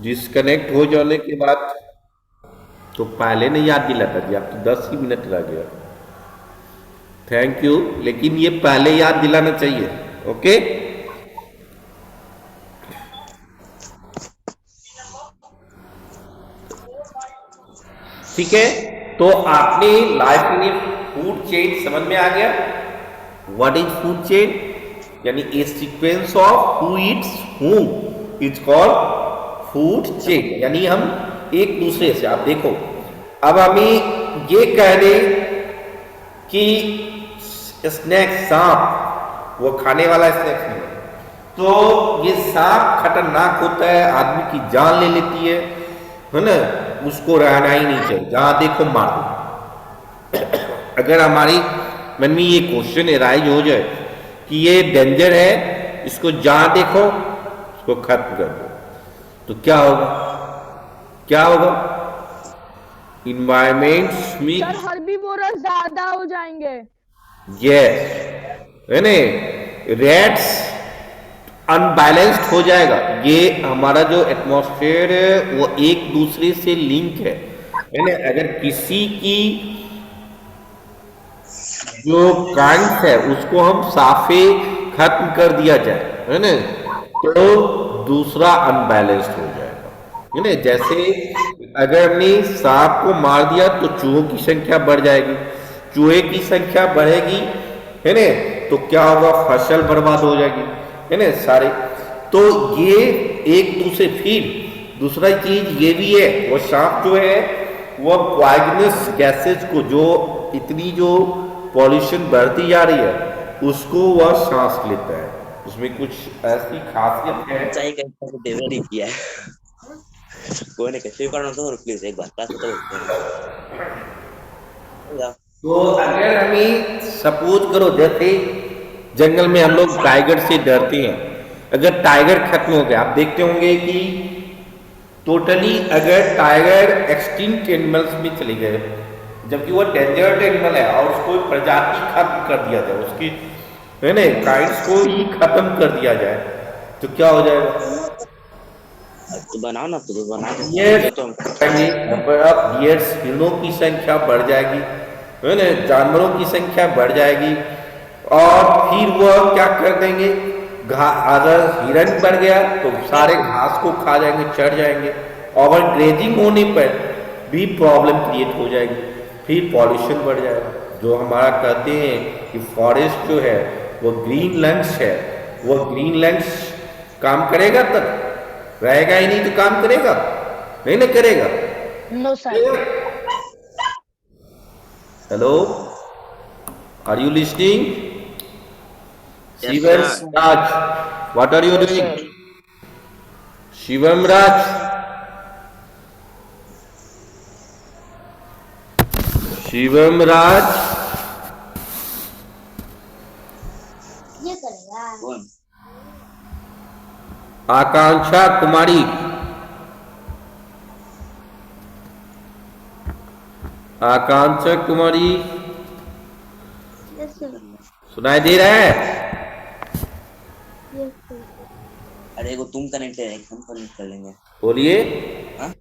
Disconnect हो जाने के बाद तो पहले नहीं याद दिलाता जी, आप तो 10 ही मिनट रह गया। थैंक यू, लेकिन ये पहले याद दिलाना चाहिए। ओके, ठीक है। तो आपने लाइफ इन फूड चेन समझ में आ गया। What is food chain? यानी a sequence of who eats whom is called food chain. यानी हम एक दूसरे से, आप देखो, अब हमें ये कह दें कि स्नैक्स, सांप, वो खाने वाला स्नैक्स नहीं, तो ये सांप खतरनाक होता है, आदमी की जान ले लेती है ना। उसको रहना ही नहीं चाहिए, जहां देखो मार दो। अगर हमारी मन में ये क्वेश्चन एराइज हो जाए कि ये डेंजर है, इसको जहां देखो इसको खत्म कर दो, तो क्या होगा? क्या होगा? इन्वायरमेंट में, सर हर्बीवोरस ज्यादा हो जाएंगे। यस, है ना, रेट्स अनबैलेंस्ड हो जाएगा। ये हमारा जो एटमॉस्फेयर है वो एक दूसरे से लिंक है ना। अगर किसी की जो काइंड है उसको हम साफे खत्म कर दिया जाए, है ना, तो दूसरा अनबैलेंस्ड हो जाएगा, है ना। जैसे अगर हमने सांप को मार दिया तो चूहों की संख्या बढ़ जाएगी, चूहे की संख्या बढ़ेगी, है ना, तो क्या होगा? फसल बर्बाद हो जाएगी, है ना, सारे। तो ये एक दूसरे, फिर दूसरा चीज ये भी है, वो सांप जो है वो पॉइजनस गैसेज को, जो इतनी जो पॉल्यूशन बढ़ती जा रही है, उसको वह सांस लेता है। उसमें कुछ ऐसी खासियत है। चाहिए कहीं डेवलप नहीं किया है। कोई नहीं, कैसे करना तो प्लीज एक बार क्लास में तो तो अगर हमें सपोज करो, जैसे जंगल में हम लोग टाइगर से डरते हैं, अगर टाइगर खत्म हो गया, आप देखते होंगे कि टोटली अगर टाइगर एक्सटिंक्ट एनिमल्स में चले गए, जबकि वो डेंजर्ड एनिमल है, और उसको प्रजाति खत्म कर दिया जाए, उसकी, है ना, काइंड्स को ही खत्म कर दिया जाए, तो क्या हो जाएगा? तो बनाओ ना, तो बना ये तो बियर्स, हिरणों की संख्या बढ़ जाएगी, है ना, जानवरों की संख्या बढ़ जाएगी, और फिर वह क्या कर देंगे? अगर हिरन बढ़ गया तो सारे घास को खा जाएंगे, चढ़ जाएंगे, ओवर ग्रेजिंग होने पर भी प्रॉब्लम क्रिएट हो जाएगी, फिर पॉल्यूशन बढ़ जाएगा। जो हमारा कहते हैं कि फॉरेस्ट जो है वो ग्रीन लंग्स है, वो ग्रीन लंग्स काम करेगा तब, रहेगा ही नहीं तो काम करेगा नहीं, ना करेगा। No sir. Hello, are you listening? Yes, Shivam sir. Raj, what are you Yes, doing? sir. Shivam Raj, Shivam Raj, ये करेगा। कौन? Akanksha Kumari, Akanksha Kumari, yes sir. सुनाई दे रहा है? Yes sir. अरे वो तुम कनेक्ट है, हम कनेक्ट कर लेंगे। बोलिए। हाँ?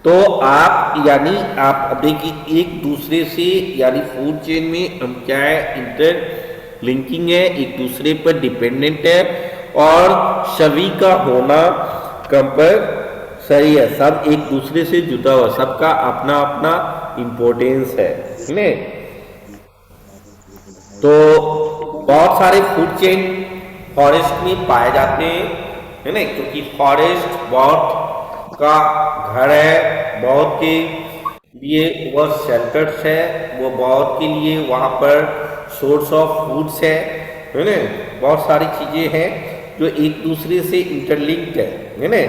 तो आप, यानी आप अब देखिए एक दूसरे से, यानी फूड चेन में हम क्या है, इंटर लिंकिंग है, एक दूसरे पर डिपेंडेंट है, और सभी का होना कंपल्सरी है, सब एक दूसरे से जुड़ा हुआ, सबका अपना अपना इम्पोर्टेंस है ना। तो बहुत सारे फूड चेन फॉरेस्ट में पाए जाते हैं, है ना, क्योंकि फॉरेस्ट बहुत का घर है, बहुत के लिए वह शेल्टर्स है, वो बहुत के लिए वहाँ पर सोर्स ऑफ फूड्स है ना। बहुत सारी चीज़ें हैं जो एक दूसरे से इंटरलिंक्ड है ना।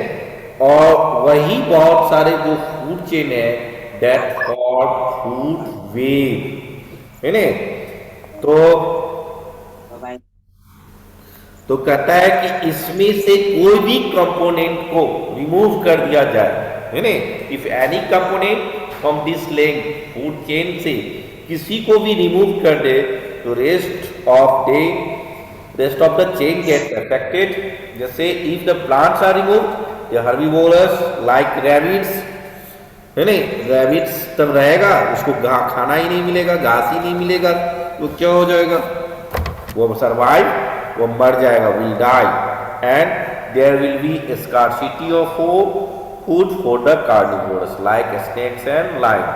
और वही बहुत सारे जो फूड चेन है, दैट फॉर फूड वेव, है ना। तो भाई तो कहता है कि इसमें से कोई भी कंपोनेंट को रिमूव कर दिया जाए, है ना। If any component from this length food chain से किसी को भी रिमूव कर दे, तो rest of the chain get affected. जैसे if the plants are removed, ये हर्बीवोरस लाइक रैबिट्स है नहीं, रैबिट्स तब रहेगा, उसको खाना ही नहीं मिलेगा, घास ही नहीं मिलेगा, तो क्या हो जाएगा, वो सर्वाइव, वो मर जाएगा, will die, and there will be scarcity of food for the carnivorous like snakes and lime.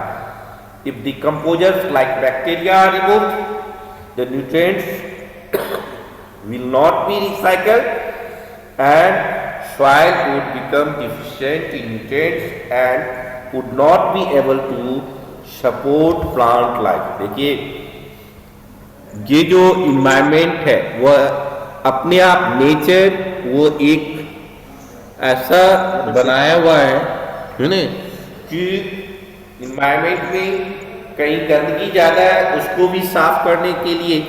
If decomposers like bacteria are removed, the nutrients will not be recycled and soil would become deficient in nutrients and would not be able to support plant life. देखिए ये जो environment है वह अपने आप nature वो एक ऐसा बनाया हुआ है ना कि इन्वायरमेंट में कहीं गंदगी ज़्यादा है उसको भी साफ करने के लिए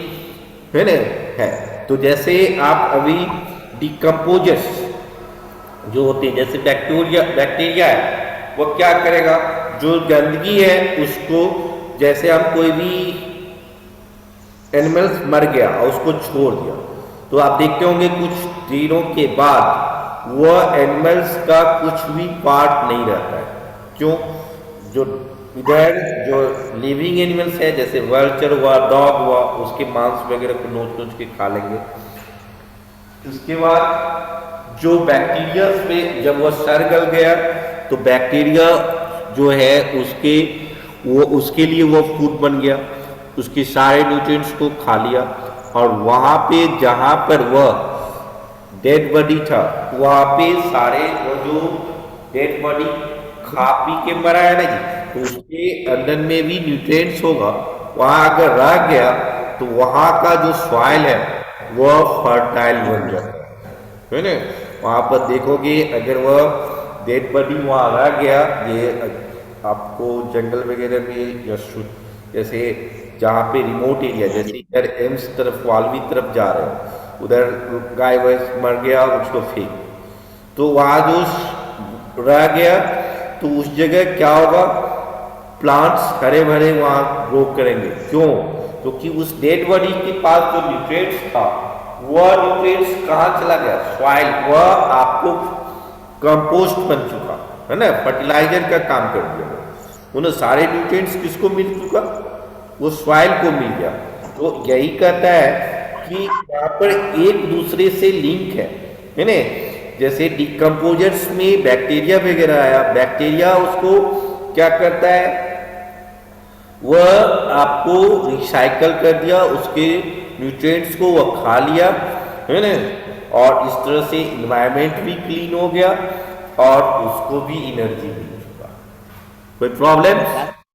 है ना है. तो जैसे आप अभी डिकम्पोजर्स जो होते हैं जैसे बैक्टीरिया है वो क्या करेगा, जो गंदगी है उसको, जैसे हम कोई भी एनिमल्स मर गया और उसको छोड़ दिया तो आप देखते होंगे कुछ दिनों के बाद वह एनिमल्स का कुछ भी पार्ट नहीं रहता है. क्यों? जो इधर जो लिविंग एनिमल्स है जैसे वर्चर हुआ, डॉग हुआ, उसके मांस वगैरह को नोच के खा लेंगे. उसके बाद जो बैक्टीरिया में जब वह सड़ गल गया तो बैक्टीरिया जो है उसके लिए वो फूड बन गया, उसके सारे न्यूट्रिएंट्स को खा लिया और वहाँ पे जहाँ पर वह डेड बॉडी था वहाँ पे सारे वो जो डेड बॉडी खा पी के मरा है ना जी, तो उसके अंदर में भी न्यूट्रिएंट्स होगा. वहाँ अगर रह गया तो वहाँ का जो सॉइल है वह फर्टाइल बन जाता है ना. वहाँ पर देखोगे अगर वह डेड बॉडी वहाँ रह गया, ये आपको जंगल वगैरह में जैसे जहाँ पे रिमोट एरिया जैसे इधर एम्स तरफ वालवी तरफ जा रहे हो उधर गाय भैंस मर गया उसको फेंक, तो वहाँ जो रह गया तो उस जगह क्या होगा, प्लांट्स हरे भरे वहाँ ग्रो करेंगे. क्यों? क्योंकि उस डेड बॉडी के पास जो न्यूट्रिएंट्स था वह न्यूट्रिएंट्स कहाँ चला गया, सॉइल, वह आपको कंपोस्ट बन चुका है ना, फर्टिलाइजर का काम कर दिया. उन्हें सारे न्यूट्रिएंट्स किसको मिल चुका, वो सॉइल को मिल गया. तो यही कहता है कि यहाँ पर एक दूसरे से लिंक है ना. जैसे डिकम्पोजर्स में बैक्टीरिया वगैरह आया, बैक्टीरिया उसको क्या करता है, वह आपको रिसाइकल कर दिया, उसके न्यूट्रिएंट्स को वह खा लिया है ना, और इस तरह से इन्वायरमेंट भी क्लीन हो गया और उसको भी एनर्जी मिल चुका. कोई प्रॉब्लम?